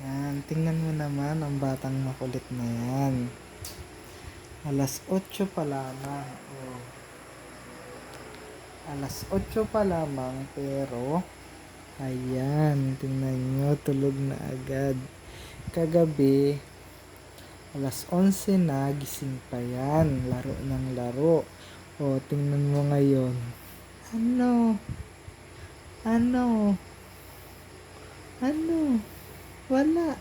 Yan, tingnan mo naman ang batang makulit na yan. Alas 8 pa lamang. Oh. Alas 8 pa lamang pero ayan, tingnan nyo, tulog na agad. Kagabi, alas 11 na, gising pa yan. Laro ng laro. O, tingnan mo ngayon. Ano? Ano? Ano? Wala.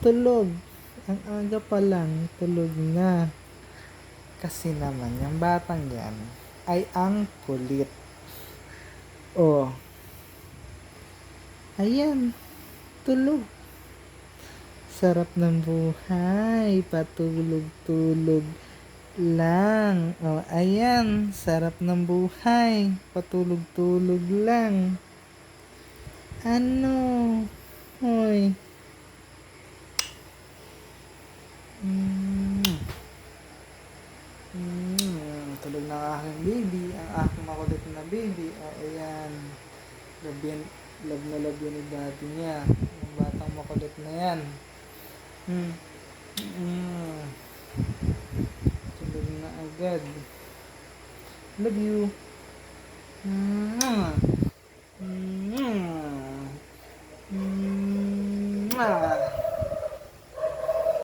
Tulog. Ang aga pa lang, tulog na. Kasi naman, yung batang yan ay ang kulit. O, ayan, tulog. Sarap ng buhay, patulog-tulog lang. O, ayan, sarap ng buhay, patulog-tulog lang. Ano? Hoy. Tulog na ang aking baby, ang aking makulit na baby. O, ayan. Love na love yun ni daddy niya. Yung batang makulit na yan. Tulog na agad. Love you.